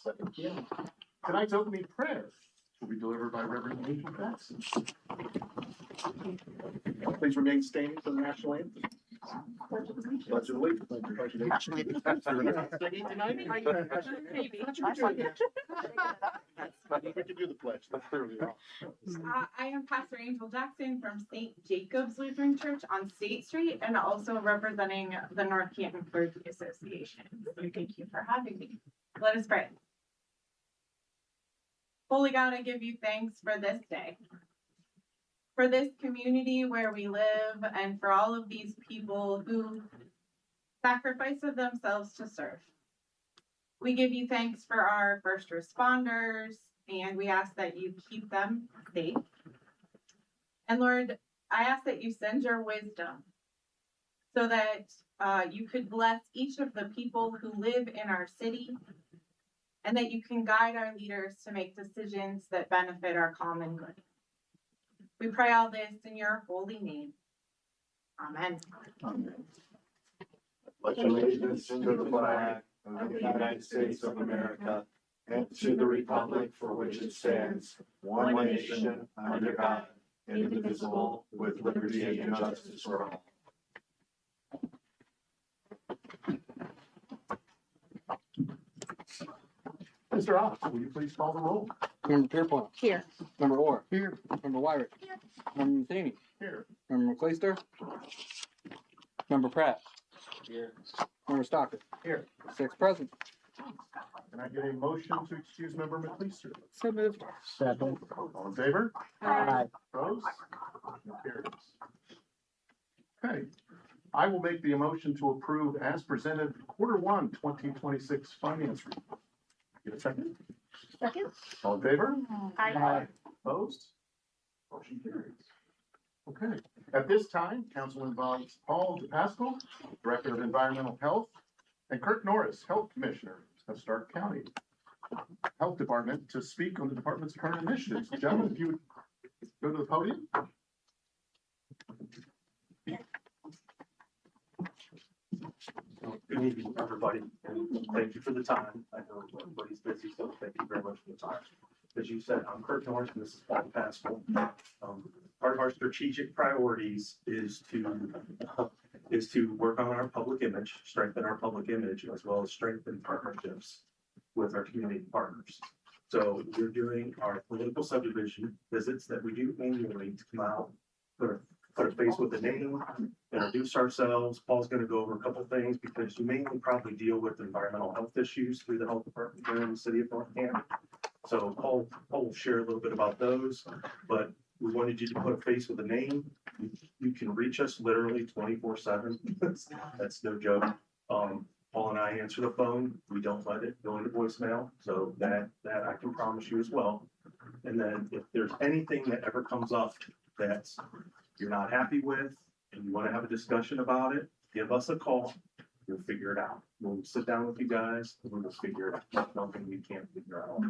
7 p.m. Tonight's opening prayer will be delivered by Reverend Angel Jackson. Please remain standing for the national anthem. Pledge of allegiance. Singing tonight? Maybe. We can do the pledge. That's clearly wrong. I am Pastor Angel Jackson from St. Jacob's Lutheran Church on State Street and also representing the North Canton Clergy Association. So thank you for having me. Let us pray. Holy God, I give you thanks for this day, for this community where we live, and for all of these people who sacrifice of themselves to serve. We give you thanks for our first responders, and we ask that you keep them safe. And Lord, I ask that you send your wisdom so that you could bless each of the people who live in our city, and that you can guide our leaders to make decisions that benefit our common good. We pray all this in your holy name. Amen. Amen. Pledge allegiance to the flag of the United States of America and to the republic for which it stands, one nation, under God, indivisible, with liberty and justice for all. Mr. Ox, will you please call the roll? Member Pierpont. Here. Member Orr. Here. Member Wyrick. Here. Member Matheny. Here. Member McClayster. Member Pratt. Here. Member Stocker. Here. 6 present. Can I get a motion to excuse Member McLeaster? So moved. Second. All in favor? Aye. Opposed? Motion carries. Okay. I will make the motion to approve as presented Q1 2026 finance report. Get a second? Second. All in favor? Aye. Opposed? Motion carries. Okay. At this time, council invites Paul DePascal, Director of Environmental Health, and Kirk Norris, Health Commissioner of Stark County Health Department, to speak on the department's current initiatives. Gentlemen, if you would go to the podium. Good evening, everybody, and thank you for the time. I know everybody's busy, so thank you very much for the time. As you said, I'm Clerk Norris, and this is Paul Pascal. Part of our strategic priorities is to work on our public image, strengthen our public image, as well as strengthen partnerships with our community partners. So we're doing our political subdivision visits that we do annually to come out, put a face with a name, introduce ourselves. Paul's going to go over a couple things because you mainly probably deal with environmental health issues through the health department here in the city of North Canton. So Paul will share a little bit about those, but we wanted you to put a face with a name. You can reach us literally 24/7. That's no joke. Paul and I answer the phone. We don't let it go into voicemail. So that I can promise you as well. And then if there's anything that ever comes up that you're not happy with and you want to have a discussion about it, give us a call. We'll figure it out. We'll sit down with you guys and we'll figure it out. There's nothing we can't figure out.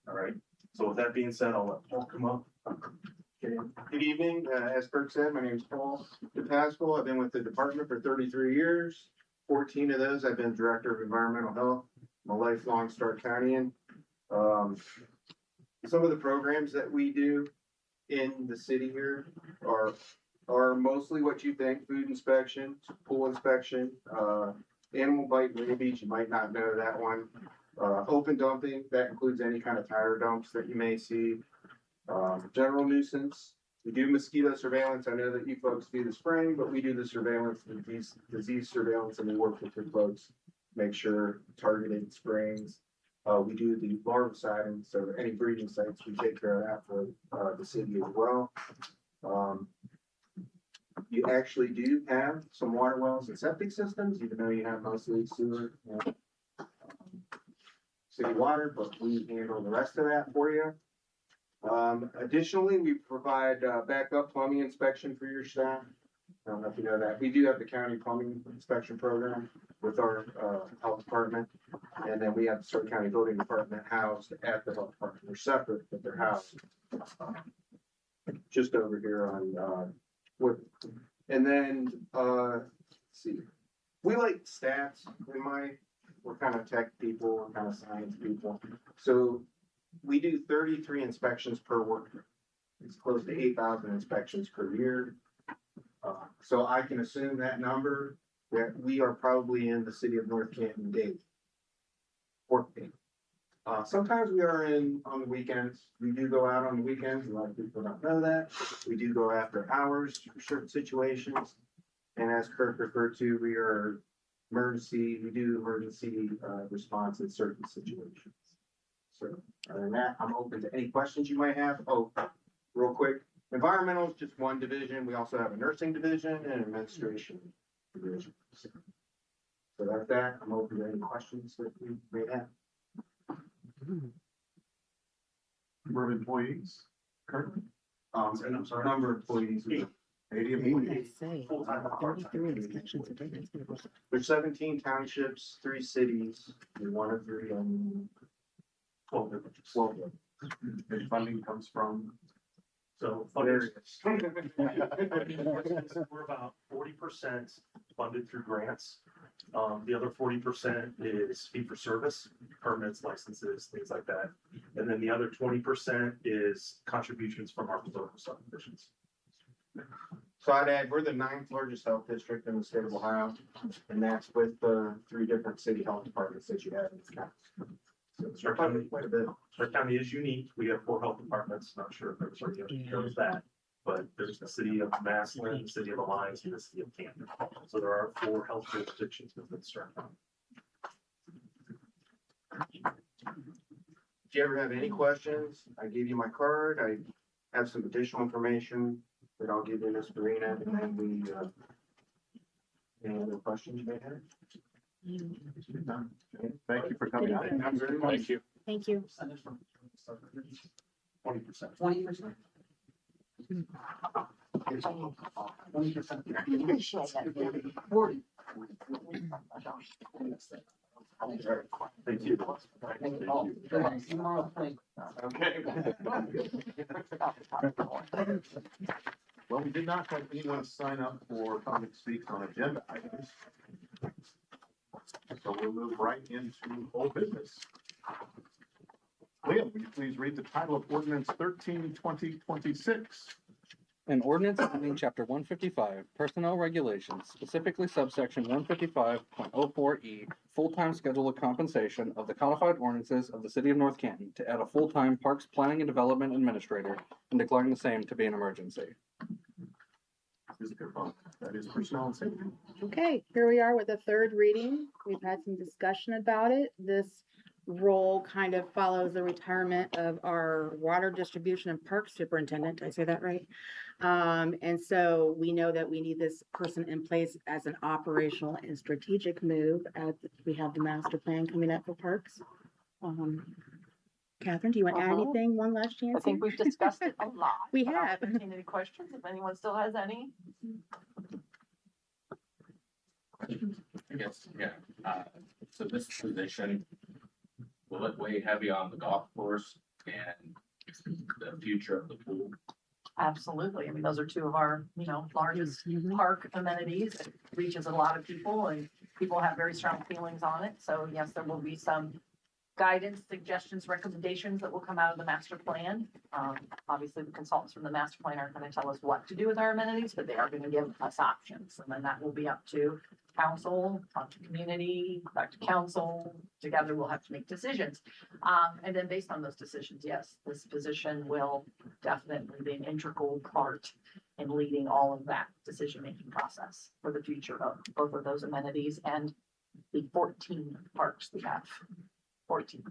All right. So with that being said, I'll let Paul come up. Okay. Good evening. As Kirk said, my name is Paul DePascal. I've been with the department for 33 years. 14 of those I've been Director of Environmental Health. I'm a lifelong Stark Countyan. Some of the programs that we do in the city here are mostly what you think: food inspection, pool inspection, animal bite and rabies. You might not know that one. Open dumping, that includes any kind of tire dumps that you may see. General nuisance. We do mosquito surveillance. I know that you folks do the spraying, but we do the surveillance, the disease surveillance, and we work with your folks, make sure targeted sprayings. We do the larviciding, so any breeding sites, we take care of that for the city as well. You actually do have some water wells and septic systems, even though you have mostly sewer and city water, but we handle the rest of that for you. Additionally, we provide backup plumbing inspection for your staff. I don't know if you know that. We do have the county plumbing inspection program with our health department. And then we have the Stark County Building Department housed at the health department. They're separate, but they're housed just over here on Wood. And then let's see. We like stats in we're kind of tech people, we're kind of science people. So we do 33 inspections per worker. It's close to 8,000 inspections per year. So I can assume that number, that we are probably in the city of North Canton daily. Working. Sometimes we are in on the weekends. We do go out on the weekends. A lot of people don't know that. We do go after hours for certain situations. And as Kirk referred to, we do emergency response in certain situations. So other than that, I'm open to any questions you might have. Oh, real quick, environmental is just one division. We also have a nursing division and an administration division. So that's that. I'm open to any questions that you may have. Number of employees currently? And I'm sorry. Number of employees. 80 employees. Say, Full-time. 33 inspections a day. That's gonna go. There's 17 townships, 3 cities, and 1 of 3 and 12 villages. 12. And funding comes from So Various. we're about 40% funded through grants. The other 40% is fee for service, permits, licenses, things like that. And then the other 20% is contributions from our political subdivisions. So I'd add, we're the 9th largest health district in the state of Ohio, and that's with the 3 different city health departments that you have in the county. So it's probably quite a bit. Our county is unique. We have 4 health departments. Not sure if everybody knows that. But there's the city of Massillon, the city of Alliance, and the city of Canton. So there are 4 health jurisdictions within Stark County. If you ever have any questions, I gave you my card. I have some additional information that I'll give you, Ms. Marina, and then we, any other questions you may have? Thank you for coming out. Thank you very much. Thank you. 20%. 20%. Thank you. Okay. Well, we did not have anyone sign up for public speaks on agenda items. So we'll move right into old business. Liam, will you please read the title of ordinance 13/2026? An ordinance amending chapter 155, personnel regulations, specifically subsection 155.04E, full-time schedule of compensation of the codified ordinances of the city of North Canton to add a full-time parks planning and development administrator and declaring the same to be an emergency. That is personnel and safety. Okay, here we are with the 3rd reading. We've had some discussion about it. This role kind of follows the retirement of our water distribution and park superintendent. Did I say that right? And so we know that we need this person in place as an operational and strategic move as we have the master plan coming up for parks. Catherine, do you want to add anything? One last chance? I think here? we've discussed it a lot. We but I'll have. entertain any questions, if anyone still has any. I guess, yeah, so this position, will it weigh heavy on the golf course and the future of the pool? Absolutely. I mean, those are 2 of our, largest Mhm. park amenities. It reaches a lot of people and people have very strong feelings on it. So yes, there will be some guidance, suggestions, recommendations that will come out of the master plan. Obviously, the consultants from the master plan aren't going to tell us what to do with our amenities, but they are going to give us options. And then that will be up to council, up to community, back to council. Together, we'll have to make decisions. And then based on those decisions, yes, this position will definitely be an integral part in leading all of that decision-making process for the future of both of those amenities and the 14 parks we have. 14.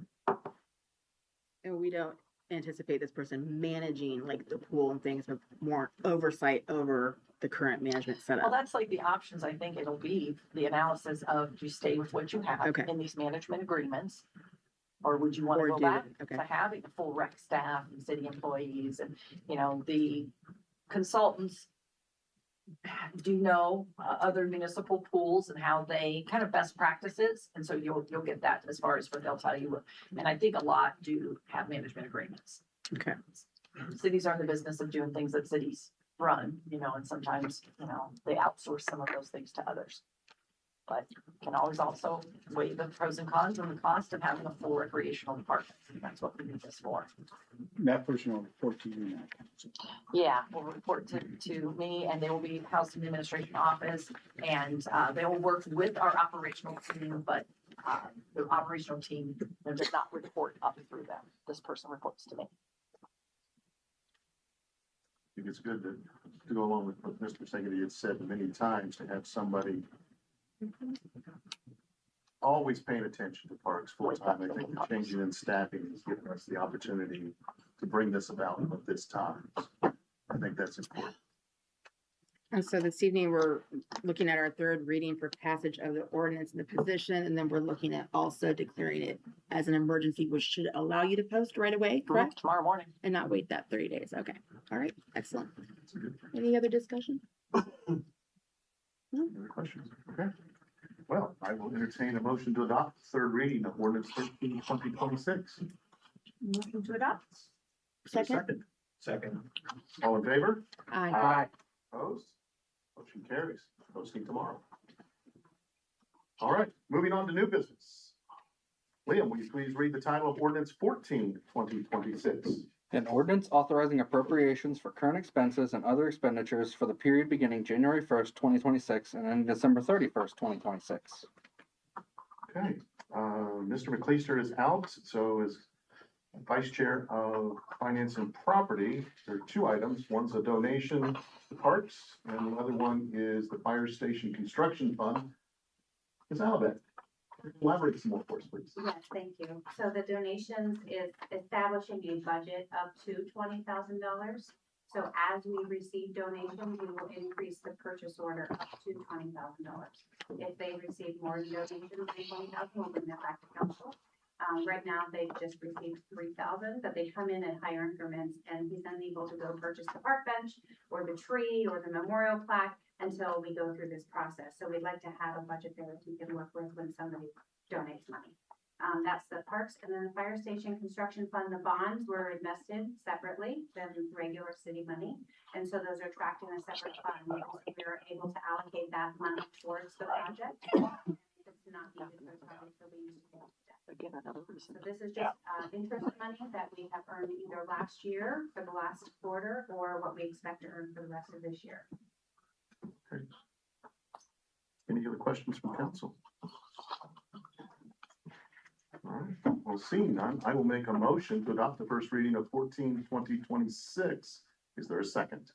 And we don't anticipate this person managing like the pool and things, but more oversight over the current management Well, setup. that's like the options. I think it'll be the analysis of, do you stay with what you have Okay. in these management agreements? Or would you want Or to go do back it, okay. to having a full rec staff and city employees and, the consultants do know other municipal pools and how they kind of best practices. And so you'll get that as far as what they'll tell you. And I think a lot do have management agreements. Okay. Cities are in the business of doing things that cities run, and sometimes, they outsource some of those things to others. But can always also weigh the pros and cons and the cost of having a full recreational department. That's what we need this for. That person will report to you now. Yeah, will report to me, and they will be housed in the administration office, and they will work with our operational team, but the operational team does not report up through them. This person reports to me. I think it's good to go along with what Mr. Segedy had said many times, to have somebody always paying attention to parks full time. I think the changing in staffing has given us the opportunity to bring this about at this time. I think that's important. And so this evening, we're looking at our third reading for passage of the ordinance in the position, and then we're looking at also declaring it as an emergency, which should allow you to post right away, correct? Tomorrow morning. And not wait that 30 days. Okay. All right. Excellent. That's a good. Any other discussion? Other questions? Okay. Well, I will entertain a motion to adopt third reading of ordinance 13, 2026. Motion to adopt? Second? Second. All in favor? Aye. Opposed? Motion carries. Posting tomorrow. All right, moving on to new business. Liam, will you please read the title of ordinance 14, 2026? An ordinance authorizing appropriations for current expenses and other expenditures for the period beginning January 1st, 2026 and ending December 31st, 2026. Okay, Mr. McLeister is out, so as Vice Chair of Finance and Property, there are two items. One's a donation to parks, and the other one is the Fire Station Construction Fund. Ms. Alabek, elaborate some more for us, please. Yes, thank you. So the donations is establishing a budget up to $20,000. So as we receive donations, we will increase the purchase order up to $20,000. If they receive more donations than $20,000, we'll bring that back to council. Right now, they've just received $3,000, but they come in higher increments, and he's unable to go purchase the park bench or the tree or the memorial plaque until we go through this process. So we'd like to have a budget there that we can work with when somebody donates money. That's the parks, and then the fire station construction fund, the bonds were invested separately than regular city money. And so those are tracked in a separate fund. We are able to allocate that money towards the project. If it's not needed for the project, so we use it. Again, another reason. So this is just interest money that we have earned either last year for the last quarter or what we expect to earn for the rest of this year. Okay. Any other questions from council? All right, well, seeing none, I will make a motion to adopt the first reading of 14, 2026. Is there a second?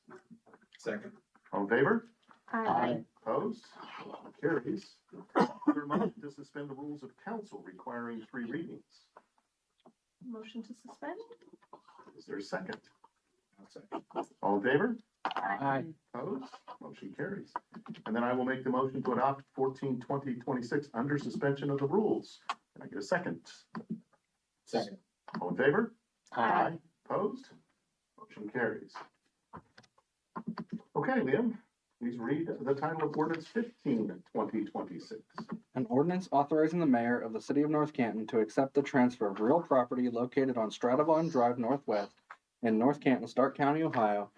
Second. All in favor? Aye. Opposed? Carries. Other motion to suspend the rules of council requiring 3 readings. Motion to suspend? Is there a second? All in favor? Aye. Opposed? Motion carries. And then I will make the motion to adopt 14, 2026 under suspension of the rules. Can I get a second? Second. All in favor? Aye. Opposed? Motion carries. Okay, Liam, please read the title of ordinance 15, 2026. An ordinance authorizing the mayor of the city of North Canton to accept the transfer of real property located on Stratavon Drive Northwest in North Canton, Stark County, Ohio,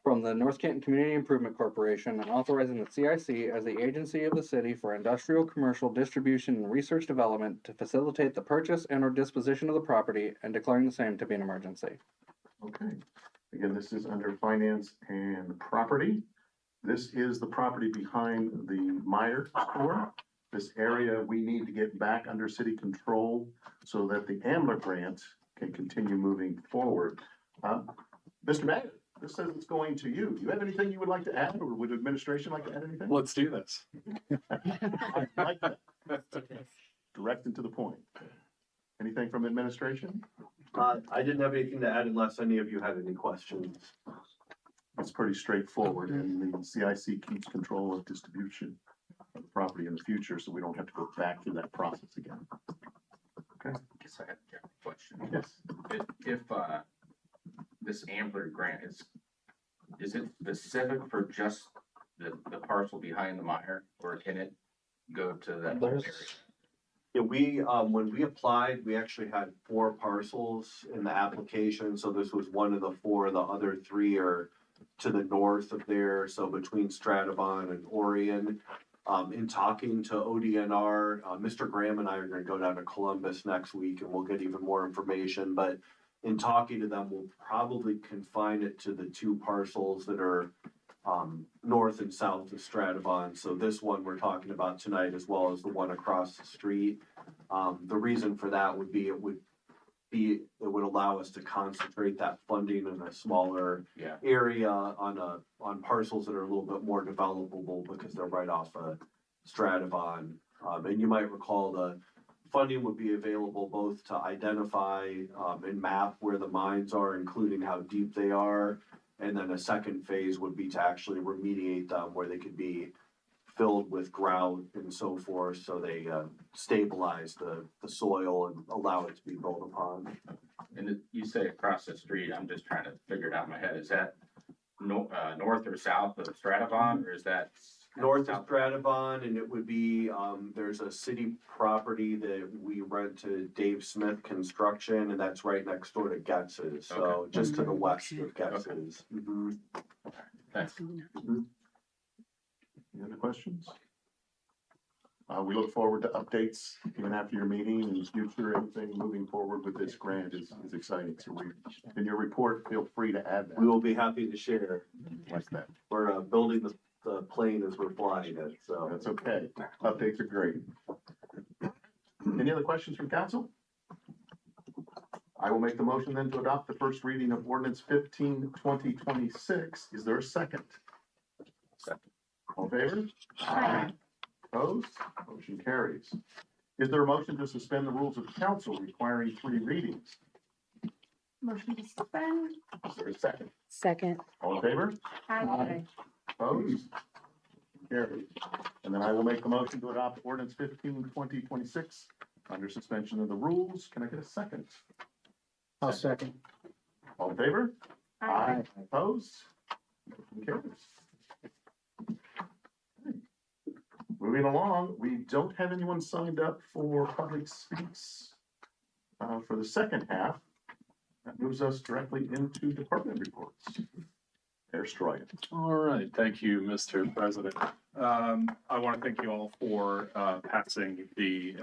from the North Canton Community Improvement Corporation, and authorizing the CIC as the agency of the city for industrial, commercial, distribution, and research development to facilitate the purchase and or disposition of the property, and declaring the same to be an emergency. Okay, again, this is under finance and property. This is the property behind the Meyer store. This area we need to get back under city control so that the AMLA grant can continue moving forward. Mr. Mayor, this says it's going to you. Do you have anything you would like to add, or would administration like to add anything? Let's do this. I like that. Direct and to the point. Anything from administration? I didn't have anything to add unless any of you had any questions. It's pretty straightforward, and the CIC keeps control of distribution of the property in the future, so we don't have to go back through that process again. Okay, Guess I had a question. yes. If this Amber grant is it specific for just the parcel behind the Meyer, or can it go to that whole area? Yeah, when we applied, we actually had 4 parcels in the application, so this was one of the 4. The other 3 are to the north of there, so between Stratavon and Orion. In talking to ODNR, Mr. Graham and I are gonna go down to Columbus next week and we'll get even more information, but in talking to them, we'll probably confine it to the two parcels that are north and south of Stratavon. So this one we're talking about tonight, as well as the one across the street. The reason for that would be, it would allow us to concentrate that funding in a smaller Yeah. area on parcels that are a little bit more developable because they're right off of Stratavon. And you might recall the funding would be available both to identify and map where the mines are, including how deep they are. And then a second phase would be to actually remediate them where they could be filled with grout and so forth, so they stabilize the soil and allow it to be built upon. And you say across the street, I'm just trying to figure it out in my head, is that north or south of Stratavon, or is that? North south? of Stratavon, and it would be, there's a city property that we rent to Dave Smith Construction, and that's right next door to Getz's, so Okay. just to the west of Getz's. Mhm. Thanks. Any other questions? We look forward to updates even after your meeting and in the future. Anything moving forward with this grant is exciting. So in your report, feel free to add that. We will be happy to share. Like that. We're building the plane as we're flying it, so. That's okay. Updates are great. Any other questions from council? I will make the motion then to adopt the first reading of ordinance 15/2026. Is there a second? Second. All in favor? Aye. Opposed? Motion carries. Is there a motion to suspend the rules of the council requiring 3 readings? Motion to suspend. Is there a second? Second. All in favor? Aye. Opposed? Carried. And then I will make the motion to adopt ordinance 15/2026 under suspension of the rules. Can I get a second? I'll second. All in favor? Aye. Opposed? Motion carries. Moving along, we don't have anyone signed up for public speaks for the second half. That moves us directly into department reports. Mayor Stroyan. All right, thank you, Mr. President. I want to thank you all for passing the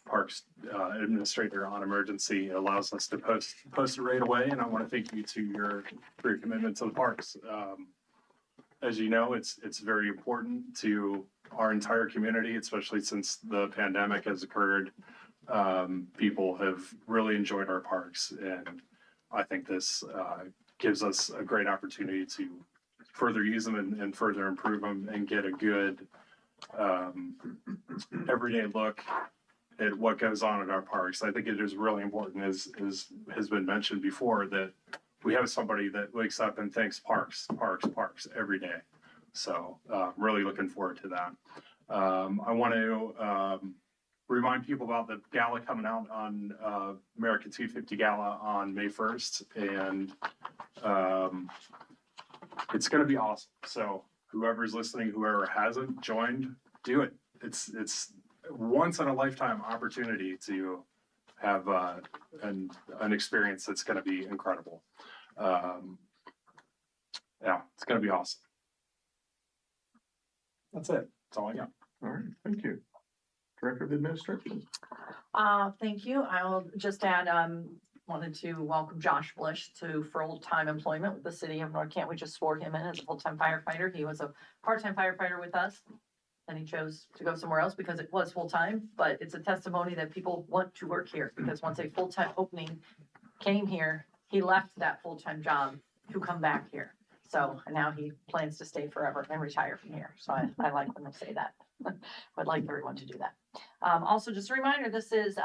Parks Administrator on emergency. It allows us to post it right away, and I want to thank you for your commitment to the parks. As you know, it's very important to our entire community, especially since the pandemic has occurred. People have really enjoyed our parks, and I think this gives us a great opportunity to further use them and further improve them and get a good everyday look at what goes on at our parks. I think it is really important, as has been mentioned before, that we have somebody that wakes up and thinks parks every day. So really looking forward to that. I want to remind people about the gala coming out on American 250 Gala on May 1st. And it's going to be awesome. So whoever's listening, whoever hasn't joined, do it. It's once in a lifetime opportunity to have an experience that's going to be incredible. Yeah, it's going to be awesome. That's it. That's all I got. All right, thank you. Director of Administration. Thank you. I'll just add, wanted to welcome Josh Blish to full-time employment with the city of North Canton. We just swore him in as a full-time firefighter. He was a part-time firefighter with us. And he chose to go somewhere else because it was full-time, but it's a testimony that people want to work here, because once a full-time opening came here, he left that full-time job to come back here. So, and now he plans to stay forever and retire from here. So I like when they say that. I'd like everyone to do that. Also, just a reminder, this is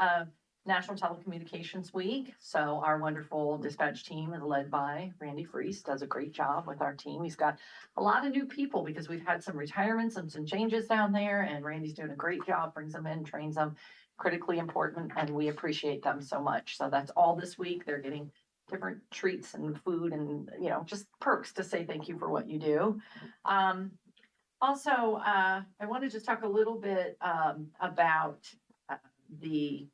National Telecommunications Week. So our wonderful dispatch team is led by Randy Freese, does a great job with our team. He's got a lot of new people because we've had some retirements and some changes down there, and Randy's doing a great job, brings them in, trains them, critically important, and we appreciate them so much. So that's all this week. They're getting different treats and food and, you know, just perks to say thank you for what you do. Also, I want to just talk a little bit about the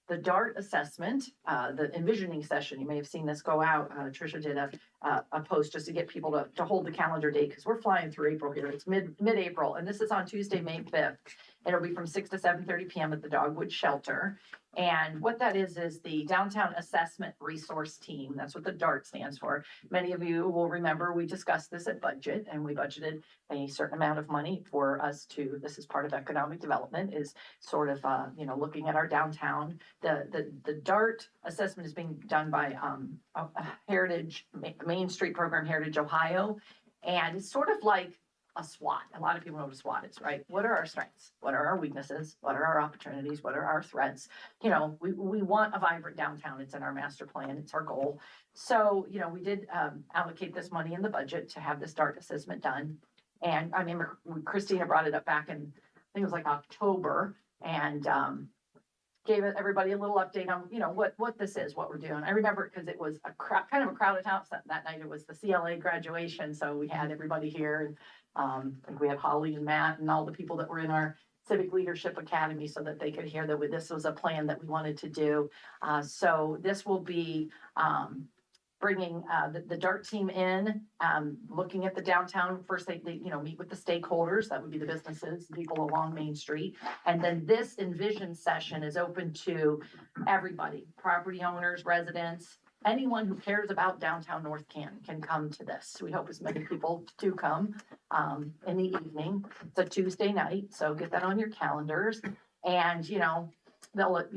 the DART assessment, the envisioning session, you may have seen this go out. Tricia did a post just to get people to hold the calendar date because we're flying through April here. It's mid-April, and this is on Tuesday, May 5th. It'll be from 6 to 7:30 p.m. at the Dogwood Shelter. And what that is the Downtown Assessment Resource Team. That's what the DART stands for. Many of you will remember we discussed this at budget, and we budgeted a certain amount of money for us to, this is part of economic development, is sort of, looking at our downtown. The DART assessment is being done by Heritage, Main Street Program, Heritage Ohio. And it's sort of like a SWOT. A lot of people know what a SWOT is, right? What are our strengths? What are our weaknesses? What are our opportunities? What are our threats? We want a vibrant downtown. It's in our master plan. It's our goal. So, we did allocate this money in the budget to have this DART assessment done. And I remember Christina brought it up back in, I think it was like October, and gave everybody a little update on, what this is, what we're doing. I remember it because it was kind of a crowded house that night. It was the CLA graduation. So we had everybody here, and I think we had Holly and Matt and all the people that were in our Civic Leadership Academy so that they could hear that this was a plan that we wanted to do. So this will be bringing the DART team in, looking at the downtown. First, they meet with the stakeholders. That would be the businesses, people along Main Street. And then this envision session is open to everybody, property owners, residents, anyone who cares about downtown North Canton can come to this. We hope as many people do come in the evening. It's a Tuesday night, so get that on your calendars. And, they'll,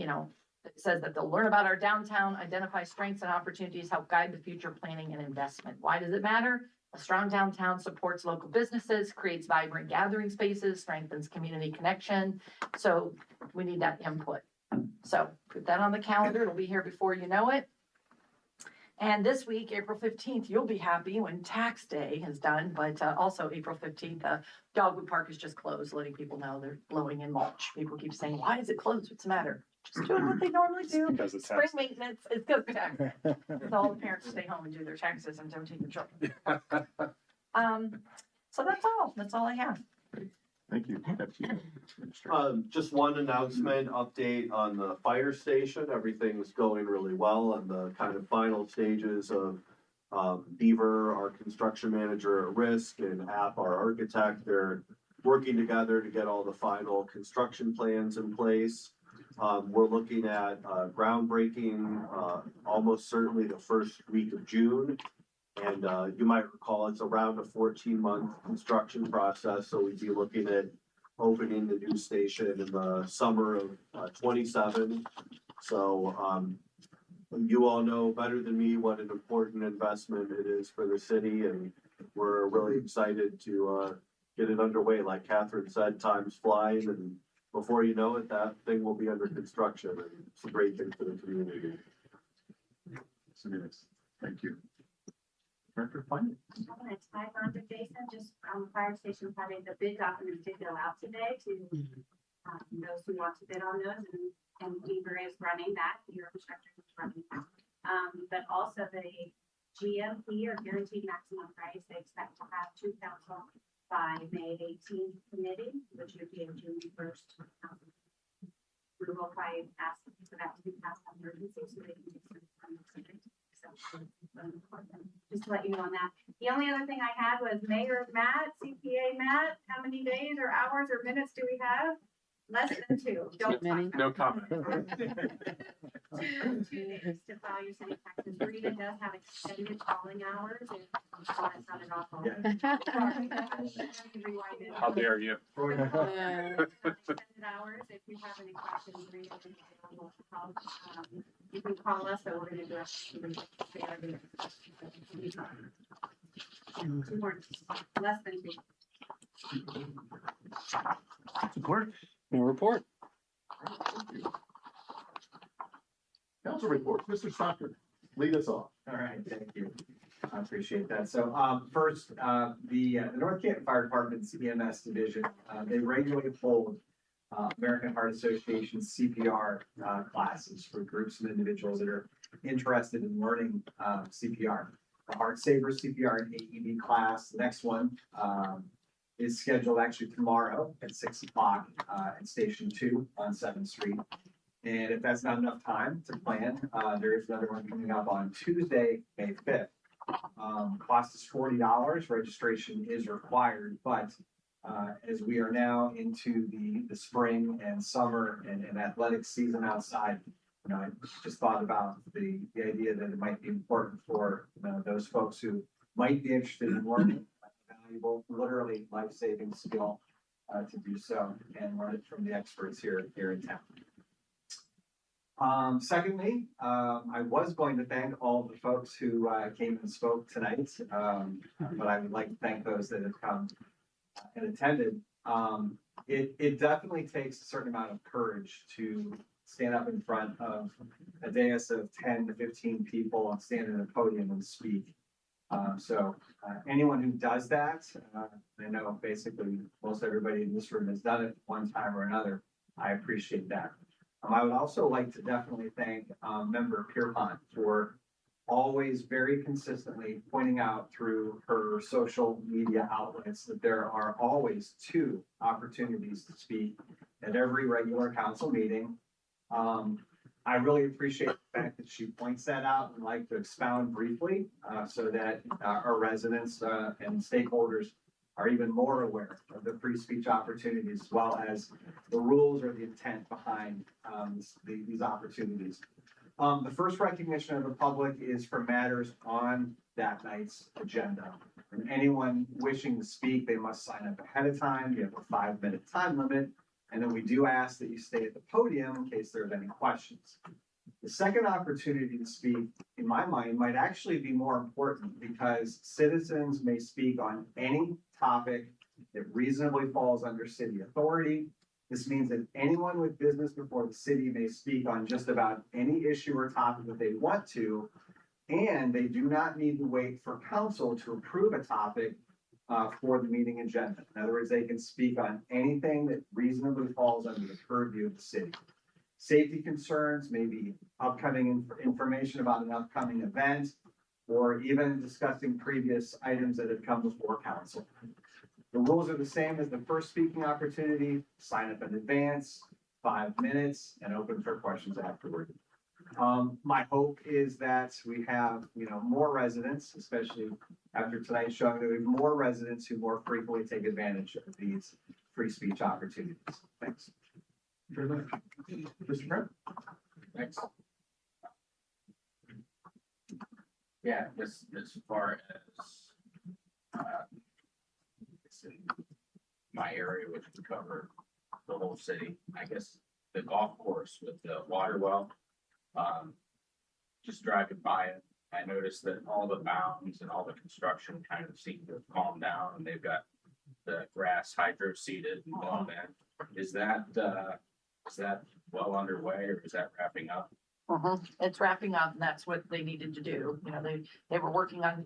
it says that they'll learn about our downtown, identify strengths and opportunities, help guide the future planning and investment. Why does it matter? A strong downtown supports local businesses, creates vibrant gathering spaces, strengthens community connection. So we need that input. So put that on the calendar. It'll be here before you know it. And this week, April 15th, you'll be happy when tax day is done, but also April 15th, Dogwood Park is just closed, letting people know they're blowing in mulch. People keep saying, why is it closed? What's the matter? Just doing what they normally do. Because it's Spring tax. maintenance, it's because of tax. So all the parents stay home and do their taxes and don't take the children. So that's all I have. Thank you. Just one announcement, update on the fire station. Everything's going really well on the kind of final stages of Beaver, our construction manager at risk, and App, our architect. They're working together to get all the final construction plans in place. We're looking at groundbreaking almost certainly the first week of June. And you might recall it's around a 14-month construction process. So we'd be looking at opening the new station in the summer of 27. So you all know better than me what an important investment it is for the city. And we're really excited to get it underway. Like Catherine said, time's flying, and before you know it, that thing will be under construction. And it's a great thing for the community. Thank you. Director of Finance. I'm gonna tag on to Jason, just fire station having the bid documents did go out today to those who want to bid on those, and Beaver is running that, your instructor is running that. But also the GMP, or guaranteed maximum price, they expect to have to council by May 18th committee, which would be a June 1st. We will probably ask for that to be passed on emergency so they can take some time. Just to let you know on that. The only other thing I had was Mayor Matt, CPA Matt, how many days or hours or minutes do we have? Less than 2. Don't Many. talk No about comment. it. 2 days to file your city taxes. Rita does have extended calling hours. That sounded awful. Sorry. Rewind it. How dare you? Extended hours. If you have any questions, Rita is available to call. You can call us, so we're gonna do it. 2 more, less than 2. Support. No report. Council reports. Mr. Stockton, lead us off. All right, thank you. I appreciate that. So first, the North Canton Fire Department CEMS division, they regularly hold American Heart Association CPR classes for groups of individuals that are interested in learning CPR. The Heart Saver CPR and AED class, the next one is scheduled actually tomorrow at 6 o'clock at Station 2 on 7th Street. And if that's not enough time to plan, there is another one coming up on Tuesday, May 5th. Cost is $40, registration is required, but as we are now into the spring and summer and athletic season outside, you know, I just thought about the idea that it might be important for, you know, those folks who might be interested in learning a valuable, literally life-saving skill to do so and learn it from the experts here in town. Secondly, I was going to thank all the folks who came and spoke tonight, but I would like to thank those that have come and attended. It definitely takes a certain amount of courage to stand up in front of a dais of 10 to 15 people and stand at a podium and speak. So anyone who does that, I know basically most everybody in this room has done it one time or another. I appreciate that. I would also like to definitely thank Member Pierpont for always very consistently pointing out through her social media outlets that there are always 2 opportunities to speak at every regular council meeting. I really appreciate the fact that she points that out and like to expound briefly so that our residents and stakeholders are even more aware of the free speech opportunities as well as the rules or the intent behind these opportunities. The first recognition of the public is for matters on that night's agenda. And anyone wishing to speak, they must sign up ahead of time. You have a 5-minute time limit. And then we do ask that you stay at the podium in case there's any questions. The second opportunity to speak, in my mind, might actually be more important because citizens may speak on any topic that reasonably falls under city authority. This means that anyone with business before the city may speak on just about any issue or topic that they want to, and they do not need to wait for council to approve a topic for the meeting agenda. In other words, they can speak on anything that reasonably falls under the purview of the city. Safety concerns, maybe upcoming information about an upcoming event, or even discussing previous items that have come before council. The rules are the same as the first speaking opportunity. Sign up in advance, 5 minutes, and open for questions afterward. My hope is that we have, you know, more residents, especially after tonight's showing that we have more residents who more frequently take advantage of these free speech opportunities. Thanks. Very much. Mr. Brett? Thanks. Yeah, as far as my area, which would cover the whole city, I guess the golf course with the water well, just driving by it, I noticed that all the mounds and all the construction kind of seemed to have calmed down, and they've got the grass hydro seeded and all that. Is that well underway, or is that wrapping up? It's wrapping up, and that's what they needed to do. You know, they were working on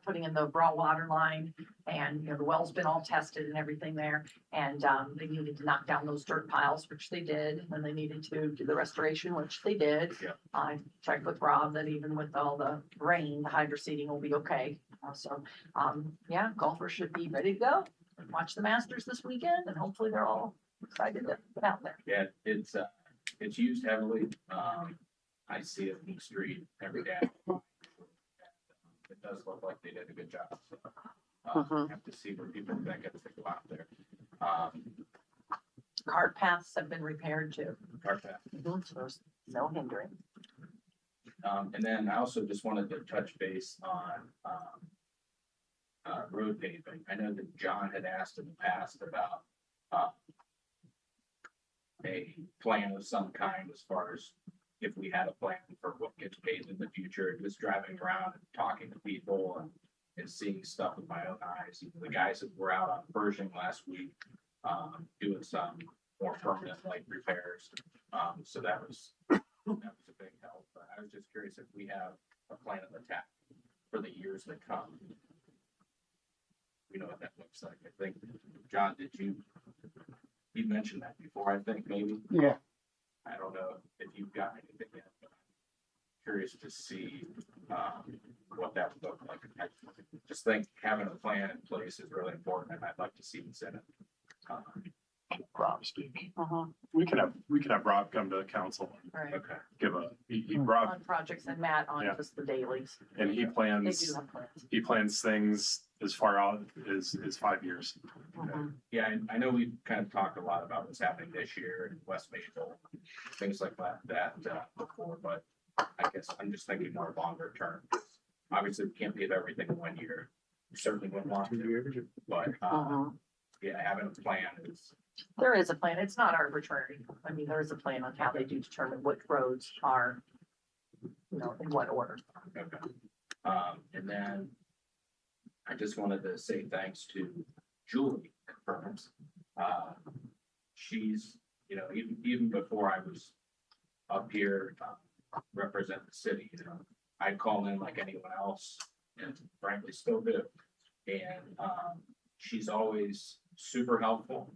putting in the raw water line, and, you know, the well's been all tested and everything there. And they needed to knock down those dirt piles, which they did, and they needed to do the restoration, which they did. Yeah. I checked with Rob that even with all the rain, the hydro seeding will be okay. Yeah, golfers should be ready to go and watch the Masters this weekend, and hopefully they're all excited to get out there. Yeah, it's used heavily. I see it in the street every day. It does look like they did a good job. So have to see where people think it's to go out there. Cart paths have been repaired too. Cart path. So there's no hindering. And then I also just wanted to touch base on road paving. I know that John had asked in the past about a plan of some kind as far as if we had a plan for what gets paved in the future. Just driving around and talking to people and seeing stuff with my own eyes. The guys that were out on Pershing last week doing some more permanent like repairs. So that was a big help. But I was just curious if we have a plan of attack for the years that come. We know what that looks like. I think, John, you mentioned that before, I think, maybe? Yeah. I don't know if you've got anything yet, but I'm curious to see what that would look like. I just think having a plan in place is really important, and I'd like to see what's in it. Rob speak. Uh-huh, We can have Rob come to the council and right. Okay. give Rob, On projects and Matt on Yeah. just the dailies. and he They do plans, have plans. he plans things as far out as 5 years. Mhm. Yeah, I know we've kind of talked a lot about what's happening this year in West Maysville, things like that before, but I guess I'm just thinking more longer term. Obviously, we can't give everything in 1 year. We certainly wouldn't want to, but, Uh-huh. yeah, having a plan is, There is a plan. It's not arbitrary. I mean, there is a plan on how they do determine which roads are, in what order. okay. And then I just wanted to say thanks to Julie Burns. She's, even before I was up here, represent the city, I'd call in like anyone else and frankly still do. And, she's always super helpful.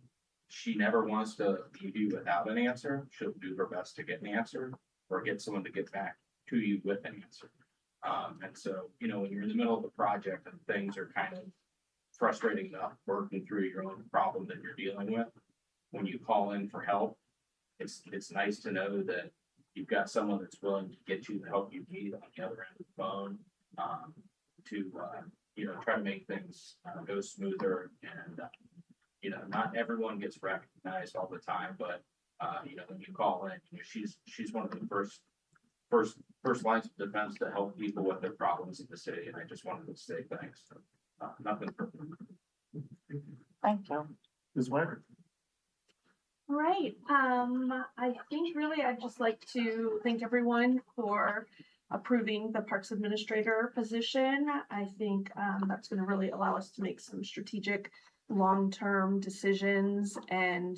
She never wants to leave you without an answer. She'll do her best to get an answer or get someone to get back to you with an answer. And so, when you're in the middle of the project and things are kind of frustrating enough, working through your own problem that you're dealing with, when you call in for help, it's nice to know that you've got someone that's willing to get you the help you need on the other end of the phone, to, try to make things go smoother. And, not everyone gets recognized all the time, but, when you call in, she's one of the first lines of defense to help people with their problems in the city. And I just wanted to say thanks. Nothing further. Thank you. Ms. Wyrick? Right. I think really I'd just like to thank everyone for approving the Parks Administrator position. I think that's going to really allow us to make some strategic, long-term decisions and,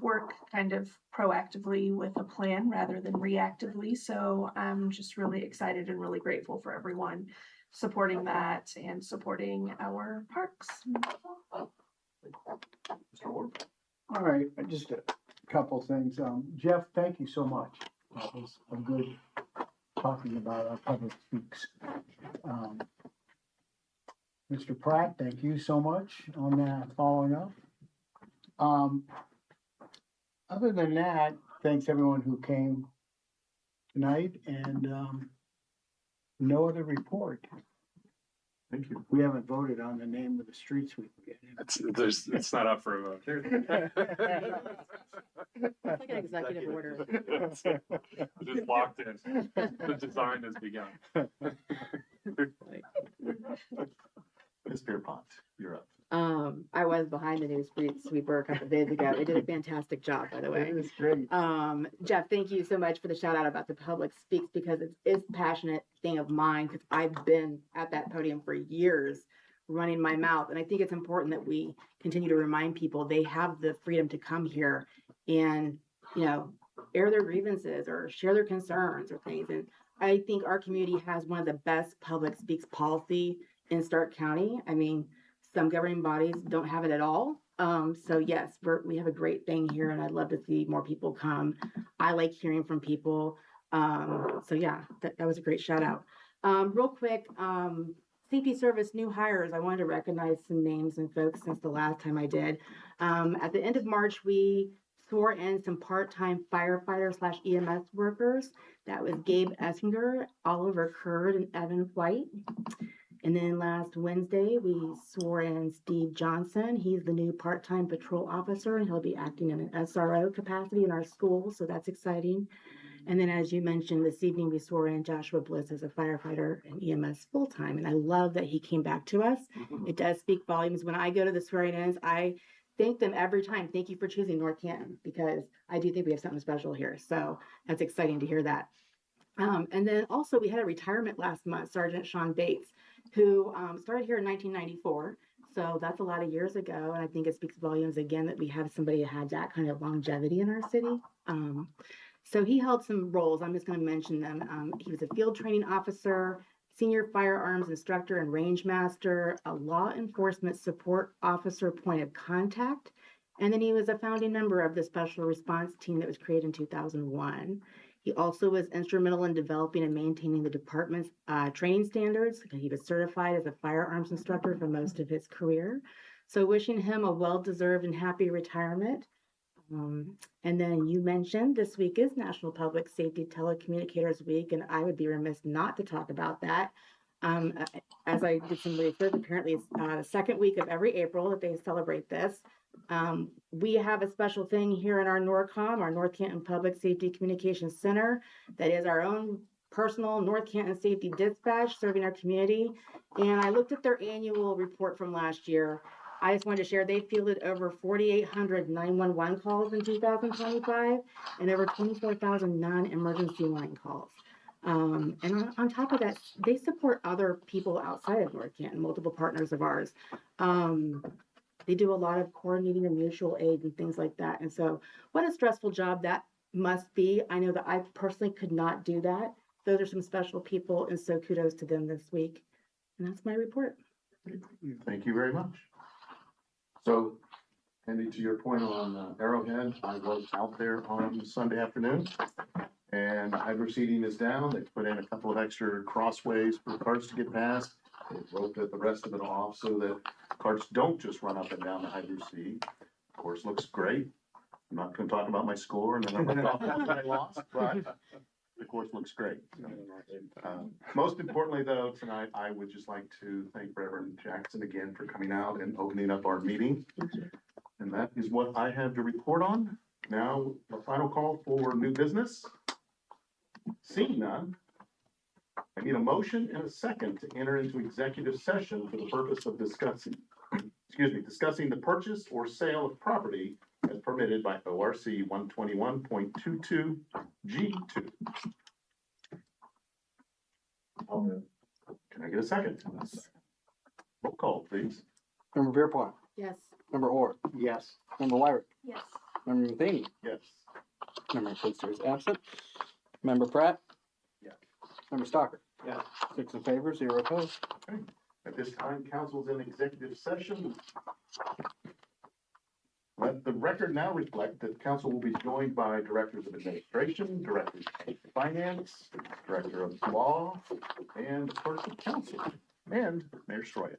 work kind of proactively with a plan rather than reactively. So I'm just really excited and really grateful for everyone supporting that and supporting our parks. All right, just a couple things. Jeff, thank you so much. That was a good talking about our public speaks. Mr. Pratt, thank you so much on that following up. Other than that, thanks everyone who came tonight and no other report. Thank you. We haven't voted on the name of the street sweep yet. It's not up for a vote. It's like an executive order. Just locked in. The design has begun. Ms. Pierpont, you're up. I was behind the new street sweeper a couple of days ago. They did a fantastic job, by the way. It was great. Jeff, thank you so much for the shout out about the public speaks because it's a passionate thing of mine because I've been at that podium for years running my mouth. And I think it's important that we continue to remind people they have the freedom to come here and, air their grievances or share their concerns or things. And I think our community has one of the best public speaks policy in Stark County. I mean, some governing bodies don't have it at all. So yes, we have a great thing here and I'd love to see more people come. I like hearing from people. So yeah, that was a great shout out. Real quick, CP Service new hires. I wanted to recognize some names and folks since the last time I did. At the end of March, we swore in some part-time firefighter / EMS workers. That was Gabe Essinger, Oliver Curd, and Evan White. And then last Wednesday, we swore in Steve Johnson. He's the new part-time patrol officer, and he'll be acting in an SRO capacity in our school, so that's exciting. And then, as you mentioned, this evening, we swore in Joshua Bliss as a firefighter and EMS full-time, and I love that he came back to us. It does speak volumes. When I go to the swearing-ins, I thank them every time. Thank you for choosing North Canton, because I do think we have something special here, so that's exciting to hear that. And then also, we had a retirement last month, Sergeant Sean Bates, who started here in 1994. So that's a lot of years ago. And I think it speaks volumes again that we have somebody who had that kind of longevity in our city. So he held some roles. I'm just going to mention them. He was a field training officer, senior firearms instructor and range master, a law enforcement support officer point of contact. And then he was a founding member of the special response team that was created in 2001. He also was instrumental in developing and maintaining the department's training standards. He was certified as a firearms instructor for most of his career. So wishing him a well-deserved and happy retirement. And then you mentioned this week is National Public Safety Telecommunicators Week, and I would be remiss not to talk about that. As I did some research, apparently it's the second week of every April that they celebrate this. We have a special thing here in our NORCOM, our North Canton Public Safety Communications Center, that is our own personal North Canton Safety Dispatch serving our community. And I looked at their annual report from last year. I just wanted to share, they fielded over 4,800 911 calls in 2025 and over 24,000 non-emergency line calls. And on top of that, they support other people outside of North Canton, multiple partners of ours. They do a lot of coordinating and mutual aid and things like that. And so what a stressful job that must be. I know that I personally could not do that. Those are some special people, and so kudos to them this week. And that's my report. Thank you very much. So, Andy, to your point on Arrowhead, I was out there on Sunday afternoon, and the hydro seeding is down. They put in a couple of extra crossways for cars to get past. They roped the rest of it off so that cars don't just run up and down the hydro seed. Of course, looks great. I'm not gonna talk about my score and the number of golf that I lost, but the course looks great. Most importantly, though, tonight, I would just like to thank Reverend Jackson again for coming out and opening up our meeting. And that is what I have to report on. Now, the final call for new business. Seeing none, I need a motion and a second to enter into executive session for the purpose of discussing the purchase or sale of property as permitted by ORC 121.22 G2. Can I get a second? Roll call, please. Member Veerpont, Yes. Member Orr, Yes. Member Wyrick, Yes. Member Matheny, Yes. Member Pinster is absent. Member Pratt? Yes. Member Stocker? Yes. 6 in favor, 0 opposed. At this time, council's in executive session. Let the record now reflect that council will be joined by directors of administration, directors of finance, director of law, and clerk of council, and Mayor Stroya.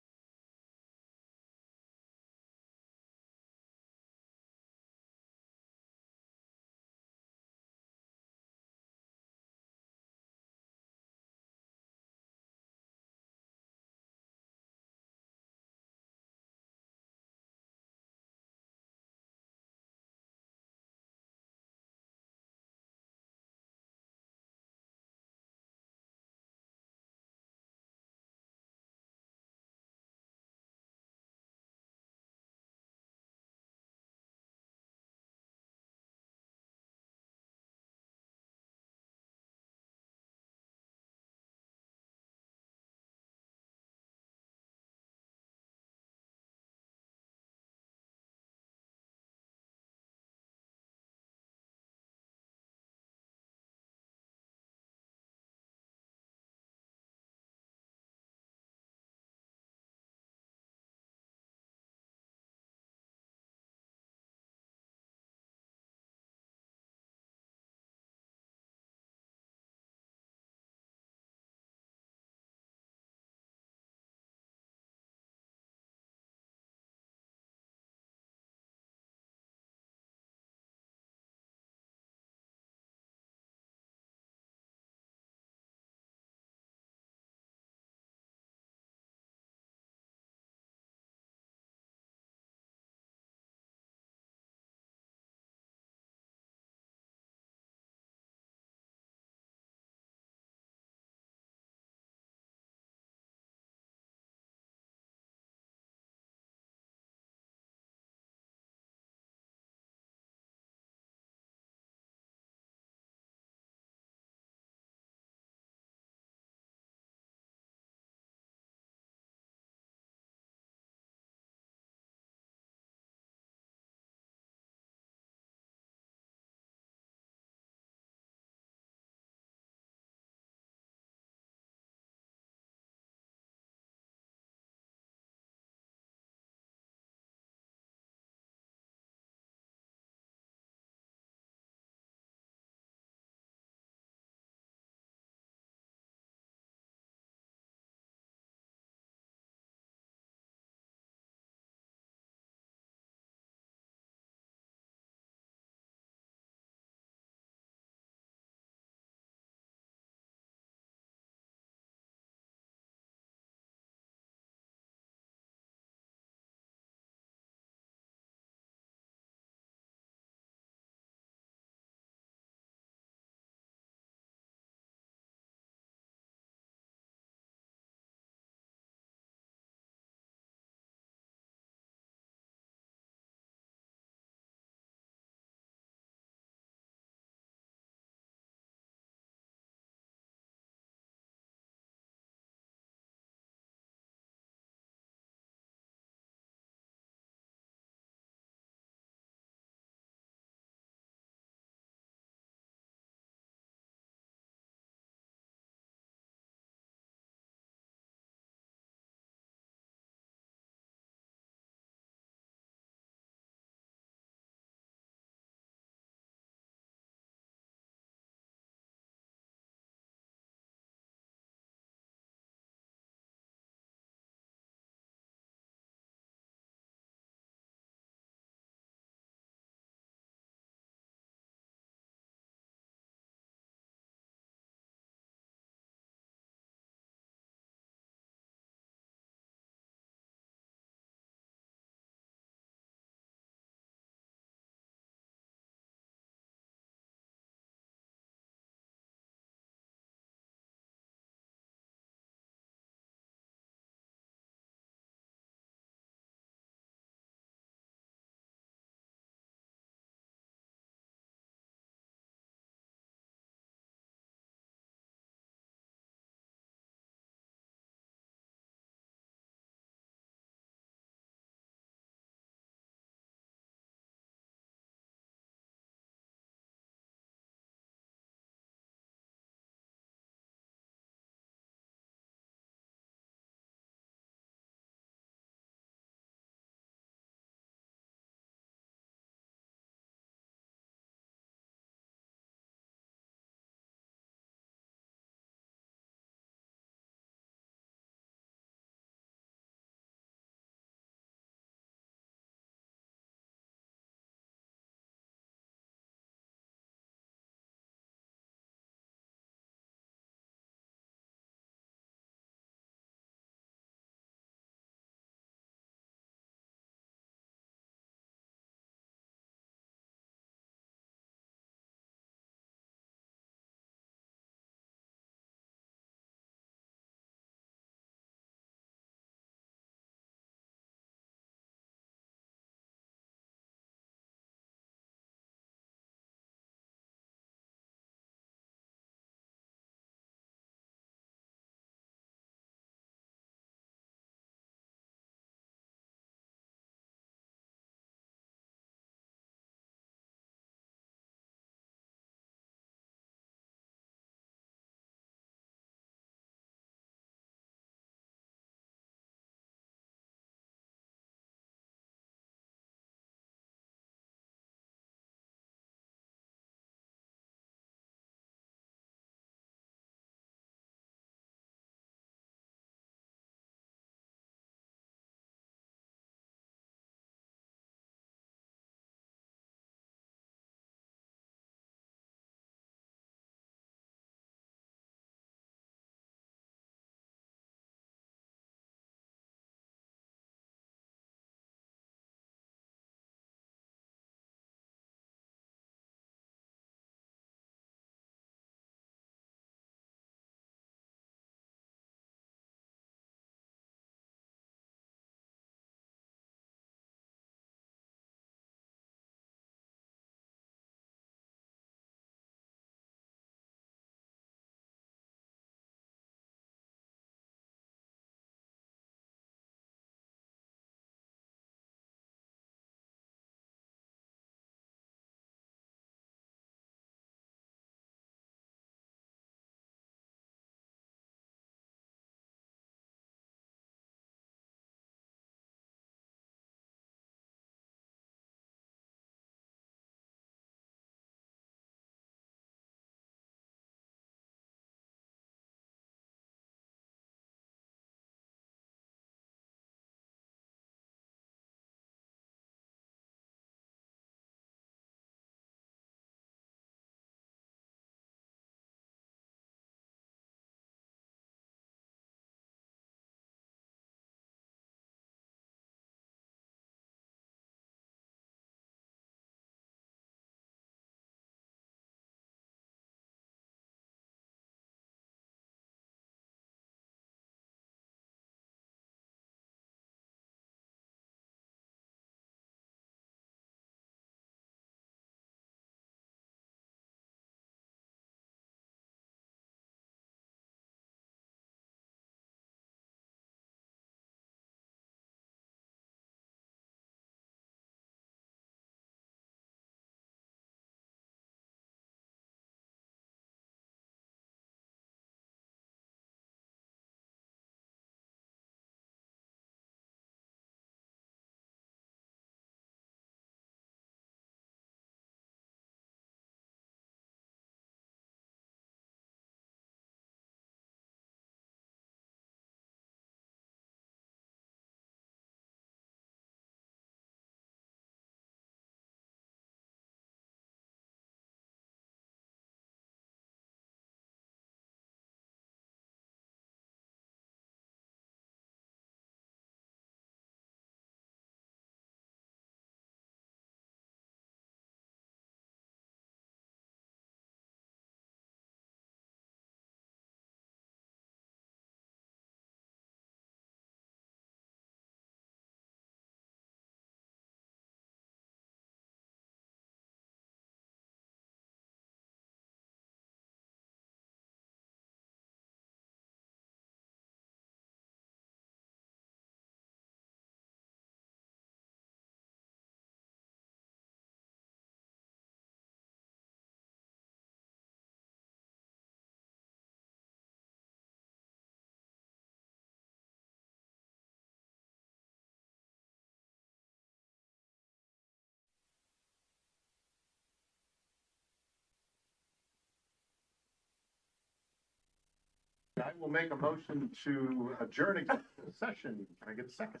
I will make a motion to adjourn executive session. Can I get a second?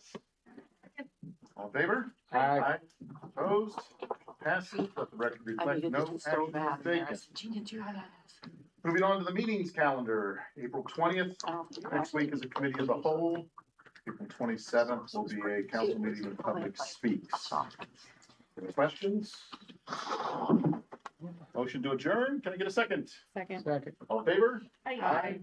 All in favor? Aye. Opposed? Passes. Let the record reflect no action was taken. Moving on to the meetings calendar, April 20th. Next week is a committee of the whole. April 27th will be a council meeting of public speaks. Any questions? Motion to adjourn. Can I get a second? Second. Second. All in favor? Aye.